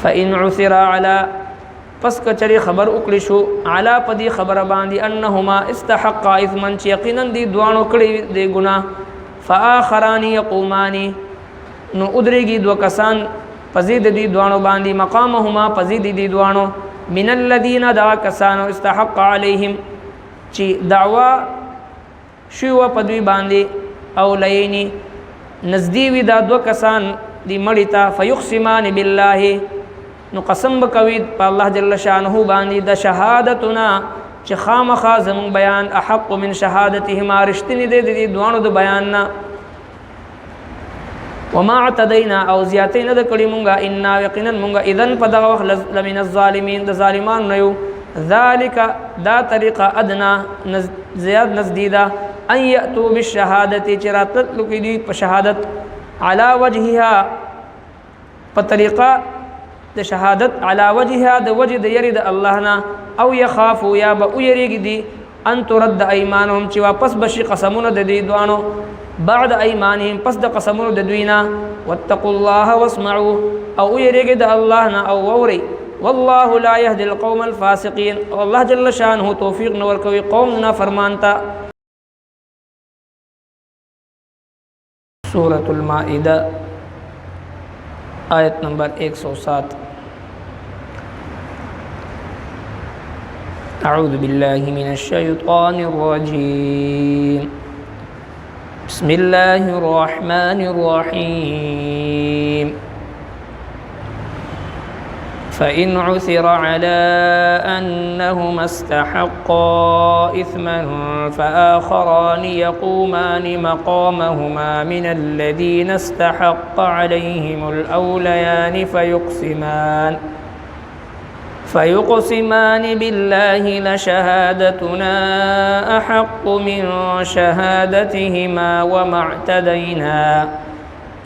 فإن عثر على پس کچری خبر اکلی شو علا پدی خبر باندی انہما استحقا اثمن چی یقینا دی دوانو کڑی دی گناہ فآخرانی یقومانی نو ادریگی دو کسان پزید دی دوانو باندی مقامهما پزید دی دوانو من الذین دا کسانو استحق علیہم چی دعوا شو پدوی باندی اولینی نزدیوی دا دو کسان دی مڑیتا فیقسمان باللہ نو قسم بکوید پا اللہ جل شانہو باندی دا شہادتنا چی خامخا زمون بیان احق من شہادتهما رشتنی دے دی دوانو دا بیاننا وما اعتدینا او زیادین دا کڑی منگا انا یقینا منگا اذن پا دا وقت لمن الظالمین دا ظالمان نیو ذالک دا طریقہ ادنا زیاد نزدیدہ ان یأتو بالشہادتی چرات لکی دی پا شہادت علا وجہها پا طریقہ د شهادت علی وجهها د وجه د یری د الله نه او یخافو یا به یریږي دي ان ترد ایمانهم چې واپس بشي قسمونه د دې دوانو بعد ایمانهم پس د قسمونو د دوینا واتقوا الله واسمعوا او یریږي د الله نه او ووري والله لا يهدي القوم الفاسقين والله جل شانه توفیق نور کوي قوم نه فرمانتا سورۃ المائدہ آیت نمبر 107 اعوذ باللہ من الشیطان الرجیم بسم اللہ الرحمن الرحیم فإن عثر على أنهما استحقا إثما فآخران يقومان مقامهما من الذين استحق عليهم الأوليان فيقسمان بالله لشهادتنا أحق من شهادتهما وما اعتدينا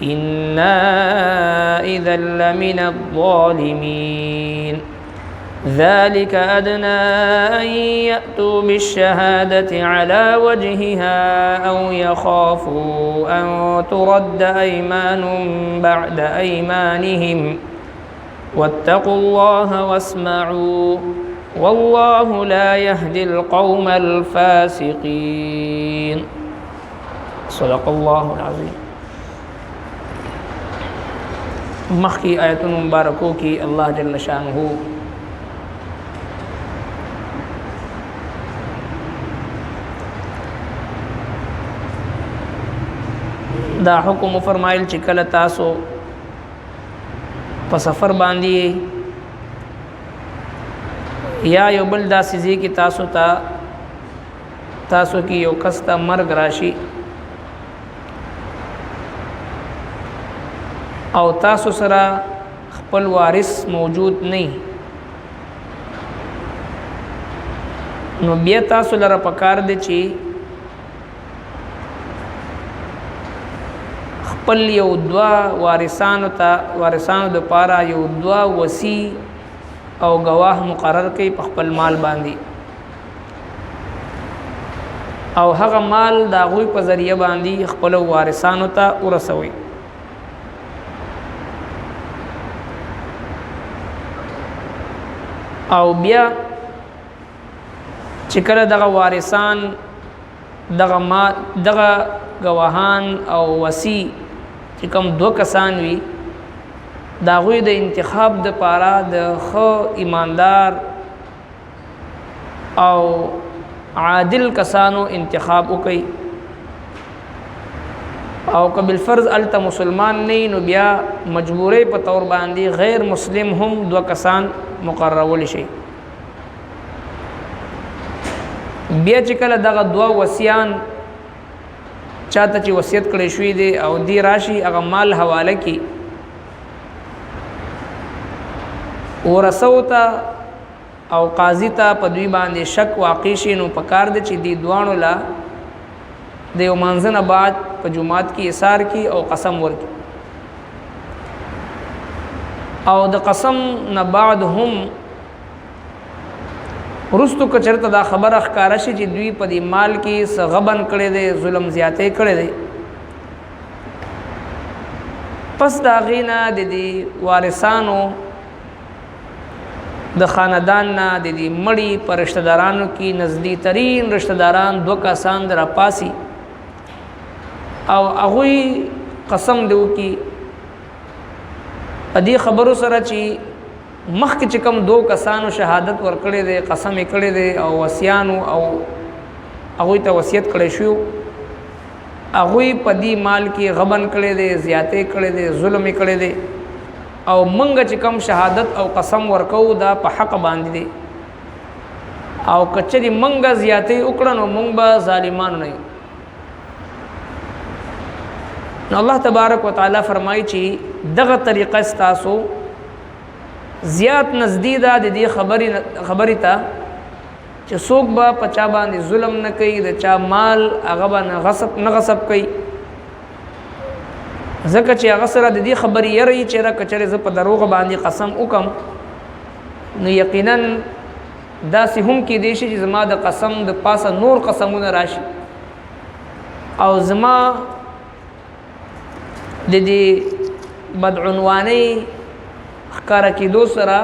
إنا إذا لمن الظالمين ذلك أدنى أن يأتوا بالشهادة على وجهها أو يخافوا أن ترد أيمان بعد أيمانهم واتقوا الله واسمعوا والله لا يهدي القوم الفاسقين صدق الله العظيم مخی آیتون مبارکوں کی اللہ جل شانہ دا حکم فرمائل چکل تاسو پا سفر باندی یا یو بل دا سیزی کی تاسو کی یو کستا مرگ راشی او تاسو سره خپل وارث موجود نه نو بیا تاسو لره پکار دی چې خپل یو دوا وارثانو د پاره یو دوا وصی او گواه مقرر کړي په خپل مال باندې او هغه مال دا غوی په ذریعہ باندې خپل وارثانو ته ورسوي او بیا چې کله دغه وارثان دغه گواهان او وصی چې کوم دو کسان وي دا غوی د انتخاب د پاره د خو ایماندار او عادل کسانو انتخاب وکي او قبل فرض الته مسلمان نه نو بیا مجبورې په تور باندې غیر مسلم هم دو کسان مقررول شي بیا چې کله دغه دوا وصیان چاته چې وصیت کړی شوی دی او دی راشي هغه مال حواله کی ورثوتا او قاضی ته په دوی باندې شک واقع شي نو پکار دی چې دی دوانو لا د یو منځنه بعد په جمعات کې اثار کی او قسم ورکي او د قسم نه بعد هم رستو کچرته دا خبر اخکار شي چې دوی په دې مال کې سغبن کړي دي ظلم زیاتې کړي دي پس دا غینا د دې وارثانو د خاندان نه د دې مړي پر رشتہ دارانو کې نزدې ترين رشتہ داران 2 کسان در پاسي او هغه قسم دیو کې ادي خبرو سره چې مخک چې کوم 2 کسانو شهادت ورکړي دي قسم یې کړي دي او وصیانو او هغه ته وصیت کړي شو هغه په دې مال کې غبن کړي دي زیاتې کړي دي ظلم کړي دي او منګ چې کوم شهادت او قسم ورکو دا په حق باندې دي او کچري منګ زیاتې وکړنو منګ به ظالمانو نه یو نو الله تبارک وتعالى فرمایي چې دغه طریقه ستاسو زیات نزدې ده د دې خبرې ته چې څوک به پچا باندې ظلم نه کوي د چا مال هغه باندې غصب کوي ځکه چې هغه سره د دې خبرې یری چې را کچره ز په دروغ باندې قسم وکم نو یقینا داسې هم کې دی چې زما د قسم د پاسه نور قسمونه راشي او زما د دې بدعنوانی ښکارا کېدو سره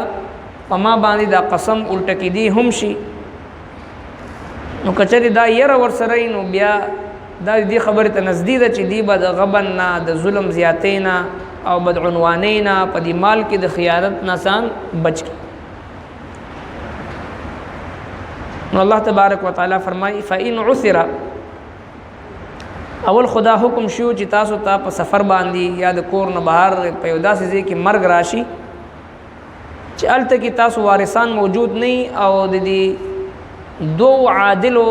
په ما باندې دا قسم الټه کېدی هم شي نو کچري دا یره ور سره نو بیا دا دې خبره ته نزدې ده چې دی به د غبن نه د ظلم زیاتې نه او بدعنوانی نه په دې مال کې د خیانت نه سان بچ کی نو الله تبارک وتعالى فرمایي فإن عثر اول خدا حکم شو چې تاسو ته په سفر باندې یا د کور نه بهر په یو داسې ځای کې مرګ راشي چې الته کې تاسو وارثان موجود نه او د دې 2 عادلو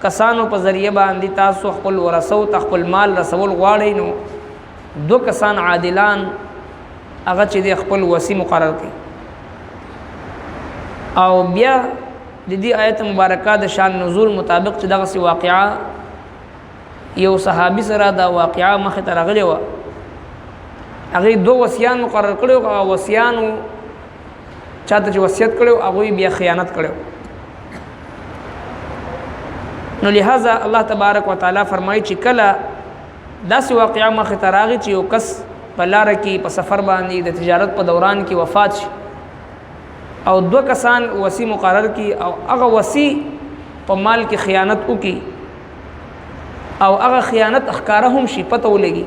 کسانو په ذریعہ باندې تاسو خپل ورثو خپل مال رسول غواړئ نو 2 کسان عادلان هغه چې د خپل وصي مقرر کړي او بیا د دې آیت مبارکه د شان نزول مطابق چې دغه واقعا یو صحابي سره دا واقعا مخ ته راغلی و هغه 2 وصیان مقرر کړو او وصیانو چاته چې وصیت کړو هغه بیا خیانت کړو نو لہذا الله تبارک وتعالى فرمایي چې کله داسې واقعا مخ ته راغی چې یو کس په لار کې په سفر باندې د تجارت په دوران کې وفات شي او 2 کسان وصی مقرر کی او هغه وصی په مال کې خیانت وکي او هغه خیانت اخکاره هم شي پته ولګي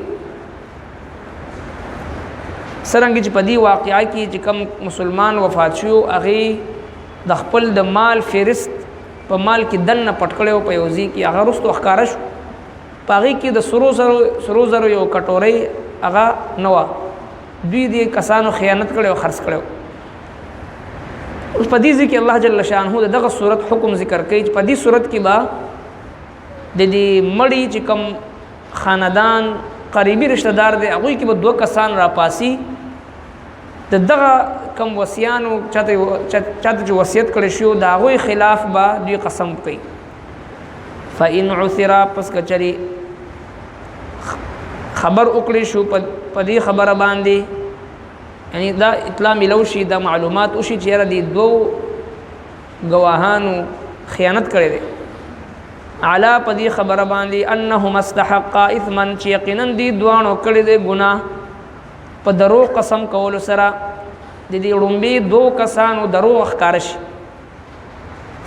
سرنګ چې په دې واقعا کې چې کوم مسلمان وفات شو هغه د خپل د مال فهرست په مال کې دنه پټکړیو په یوزي کې هغه رستو اخکاره شو پاغي کې د سرو زرو یو کټوري هغه نو دوی دې کسانو خیانت کړي او خرڅ کړي اوس په دې ځکه الله جل شانه دغه صورت حکم ذکر کوي په دې صورت کې با د دې مړی چې کوم خاندان قریبي رشتہ دار دی هغه کې به 2 کسان را پاسي دغه کم وصیانو چاته چې وصیت کړی شو دا هغه خلاف با دوی قسم کوي فإن عثر پس کچري خبر وکړي شو په دې خبره باندې یعنی دا اطلاع ملو شي دا معلومات او شي چې را دي 2 گواهانو خیانت کړي دي علا په دې خبره باندې انهم استحقا اثما چې یقینا دي دوانو کړي دي ګناه په درو قسم کول سره د دې وړومبي 2 کسانو درو ښکارش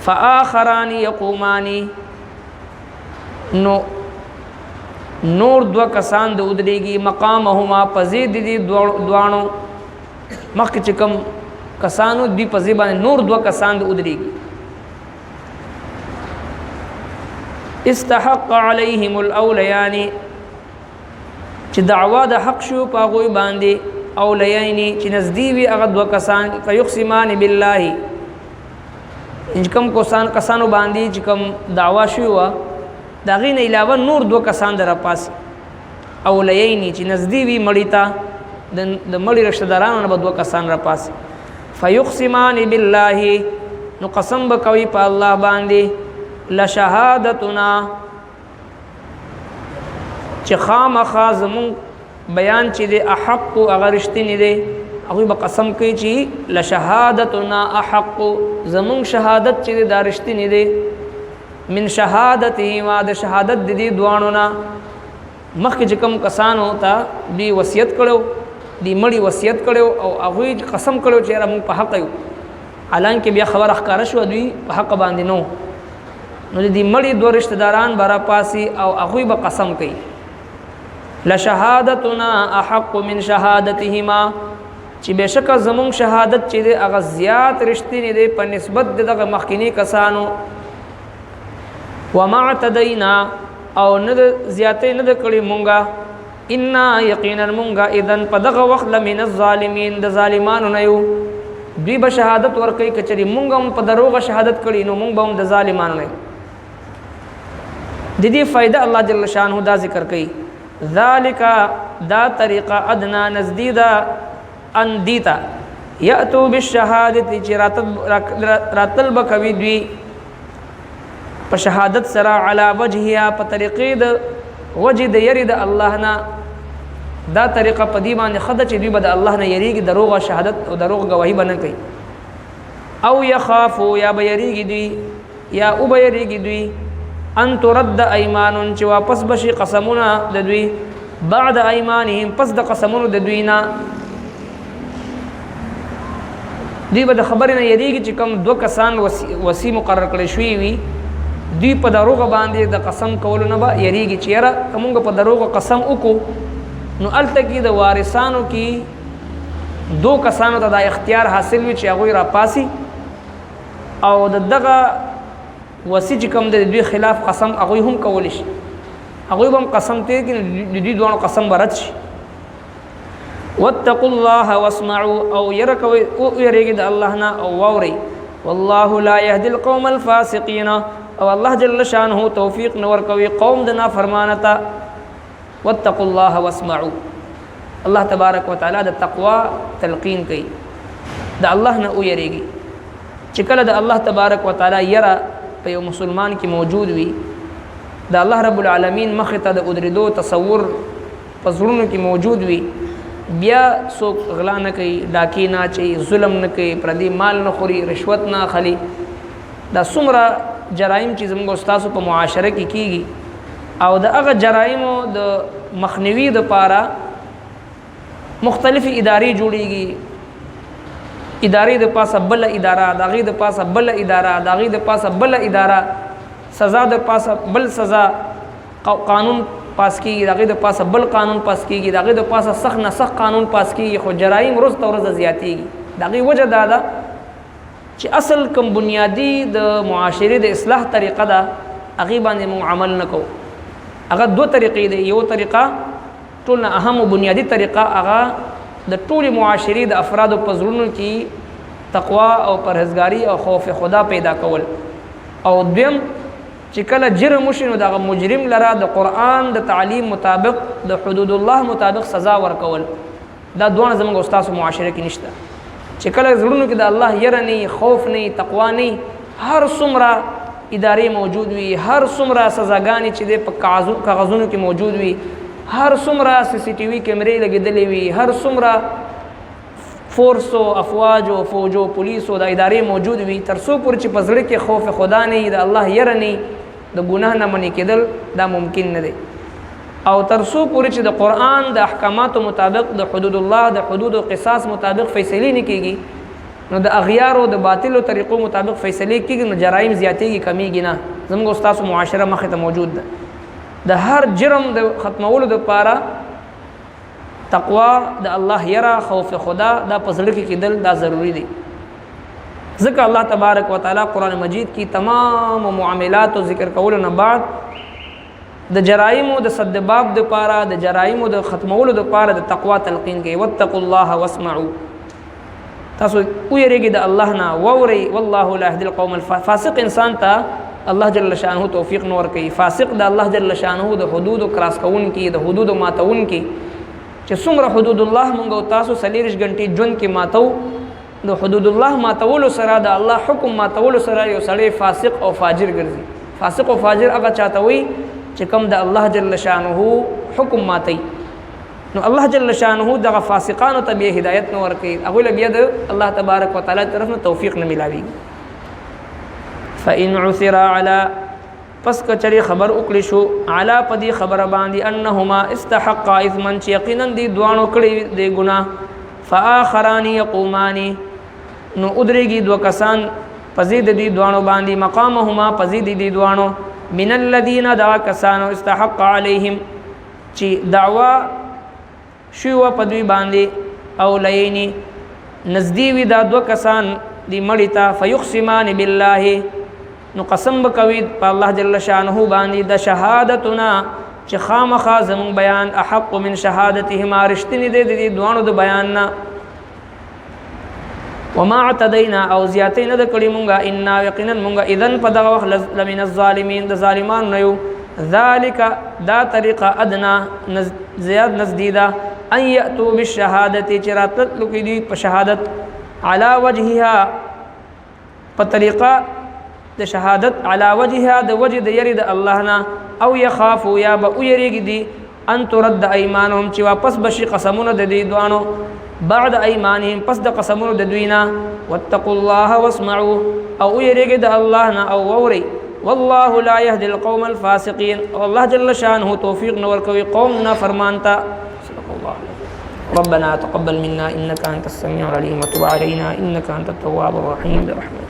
فآخران يقومان نور 2 کسان د ودرېږي مقامهما پزید دي دوانو مخکې چې کوم کسانو دی پزې باندې نور 2 کسان د ودرېږي استحق عليهم الاوليان چې دعوا د حق شو پاغوي باندې اولیاini چې نزدیوی هغه 2 کسان فیقسمان بالله ان کوم کسانو باندې چې کوم دعوا شو دا غین علاوه نور 2 کسان در پاس اولیاini چې نزدیوی مړی تا د مړی رشتہ دارانو نه 2 کسان را پاس فیقسمان بالله نو قسم بکوي په الله باندې لشهادتنا چې خامخا زمون بیان چې د احق او غرشتنی دی هغه به قسم کوي چې لشهادتنا احق زمون شهادت چې د رشتنی دی من شهادته ما د شهادت د دې دوانو نه مخکې چې کوم کسانو ته دی وصیت کړو دی مړی وصیت کړو او هغه قسم کړو چې موږ په حق یو حالانکه بیا خبر اخکار شو دوی په حق باندې نو دې مړي دوه رشتہ داران برا پاسي او هغه به قسم کوي لشهادتنا احق من شهادتهما چې بشک زمون شهادت چې هغه زیات رښتینی دی په نسبت دغه مخکینی کسانو وما اعتدینا او نه زیاتې نه کړی مونږه ان یقینا مونږه اذن په دغه وخت لمن الظالمین د ظالمانو نه یو دوی به شهادت ورکوي کچري مونږ هم په دروغه شهادت کړی نو مونږ به هم د ظالمانو نه د دې فائدہ الله جل شانه دا ذکر کوي ذالک دا طریقه ادنا نزدیدا ان دیتا یاتو بالشهادت چې راتل بکوي دوی په شهادت سره علی وجهها په طریقې د وجه د یری د الله نه دا طریقه په دی باندې خد چې دوی به د الله نه یریږي دروغه شهادت او دروغ گواهی بنه کوي او یخافو یا به یریږي دوی یا او به یریږي دوی ان ترد ایمان چې واپس بشي قسمونه د دوی بعد ایمانهم پس د قسمونو د دوی نه دوی به د خبرې نه یریږي چې کوم دوه کسان وصي مقرر کړی شوي وي دوی په دروغ باندې د قسم کولو نه به یریږي چې یاره کومګ په دروغ قسم وکړو نو الته کې د وارثانو کې دو کسانو ته دا اختیار حاصل وي چې هغه را پاسي او دغه وصي چې کوم د دوی خلاف قسم هغه هم کول شي هغه هم قسم ته کې د دوی دوه قسم برت شي واتقوا الله واسمعوا او يركوا يريد الله نا او ووري والله لا يهدي القوم الفاسقين او الله جل شانه توفيق نور کوي قوم دنا فرمانتا واتقوا الله واسمعوا الله تبارك وتعالى د تقوا تلقين کوي د الله نه او يريږي چې کله د الله تبارك وتعالى يرى په یو مسلمان کې موجود وي د الله رب العالمین مخ ته د ادریدو تصور پزړونو کې موجود وي بیا څوک غلا نه کوي ډاکی نه چي ظلم نه کوي پردي مال نه خوري رشوت نه خلی دا څومره جرایم چې زموږ استادو په معاشره کې کیږي او د هغه جرایمو د مخنیوي د پاره مختلفي ادارې جوړيږي ادارې د پاسه بل اداره دغه د پاسه بل اداره دغه د پاسه بل اداره سزا د پاسه بل سزا قانون پاس کیږي دغه د پاسه بل قانون پاس کیږي دغه د پاسه سخت نه سخت قانون پاس کیږي خو جرایم روز تر ورځ زیاتېږي دغه وجه دا ده چې اصل کوم بنیادی د معاشره د اصلاح طریقه ده هغه باندې مو عمل نکو هغه دوه طریقې دي یو طریقه ټول اهم او بنیادی طریقه هغه د ټول معاشري د افراد په زړونو کې تقوا او پرهیزګاری او خوف خدا پیدا کول او دویم چې کله جرم وشي نو د مجرم لره د قران د تعلیم مطابق د حدود الله مطابق سزا ورکول دا دوه زموږ استاد معاشره کې نشته چې کله زړونو کې د الله ير نه خوف نه تقوا نه هر څومره ادارې موجود وي هر څومره سزاګانې چې د کاغذونو کې موجود وي هر څومره سی ټي وي کیمرې لګېدلې وي هر څومره فورس او افواج او فوج او پولیس او د ادارې موجود وي تر څو پورې چې په زړه کې خوف خدا نه د الله ير نه د ګناه نه منې کېدل دا ممکن نه دی او تر څو پورې چې د قران د احکاماتو مطابق د حدود الله د حدود او قصاص مطابق فیصله نه کیږي نو د اغیار او د باطلو طریقو مطابق فیصله کیږي نو جرایم زیاتېږي کمیږي نه زموږ استاد معاشره مخه ته موجود ده د هر جرم د ختمولو د پاره تقوا د الله یرا خوف خدا دا پسړه کې کېدل دا ضروری دي ذکر الله تبارک وتعالى قران مجید کی تمام معاملات او ذکر کول نه بعد د جرایم او د صد باب د پاره د جرایم او د ختمولو د پاره د تقوا تلقین کوي واتقوا الله واسمعوا تاسو ویریږي د الله نه ووري والله لا يهدي القوم الفاسق انسان ته الله جل شانه توفیق نور کوي فاسق د الله جل شانه د حدود کراس کون کی د حدود ماتون کی چې څومره حدود الله مونږ او تاسو 40 غنټې جون کې ماتو د حدود الله ماتول سره د الله حکم ماتول سره یو سړی فاسق او فاجر ګرځي فاسق او فاجر هغه چاته وي چې کوم د الله جل شانه حکم ماتي نو الله جل شانه دغه فاسقانو ته به هدایت نور کوي هغه له بیا د الله تبارک وتعالى طرف نه توفیق نه ملاوي فإن عثر على پس کچری خبر وکړي شو علا پدی خبر باندې انهما استحقا اثما یقینا دی دوانو کړي دی ګناه فآخران يقومان نو ادریږي دو کسان پزید دی دوانو باندې مقامهما پزید دی دوانو من الذين دا کسانو استحق عليهم چې دعوا شو پدوی باندې او لینی نزدې وی دا دو کسان دی مړیتا فیقسمان بالله نو قسم بکوي په الله جل شانه باندې د شهادتنا چې خامخا زمون بیان احق من شهادتهما رشتنی دې دوانو د بیاننا وما اعتدینا او زیاتین د کړي مونږه ان یقینا مونږه اذن په دغه وخت لمن الظالمین د ظالمان نه یو ذالک دا طریقه ادنا زیاد نزدیدا ان یاتوا بالشهادت چرات لکدی په شهادت علی وجهها په طریقه د شهادت علی وجهها د وجه د یری د الله نه او یخافوا یا به یریږي دي ان ترد ایمانهم چې واپس بشي قسمونه د دې دوانو بعد ايمانهم پس د قسمونو د دوینا واتقوا الله واسمعوا او یریږي د الله نه او ووري والله لا يهدي القوم الفاسقين والله جل شانه توفيق نور کوي قوم نه فرمانتا صدق الله ربنا تقبل منا انك انت السميع العليم وتب علينا انك انت التواب الرحيم برحمتك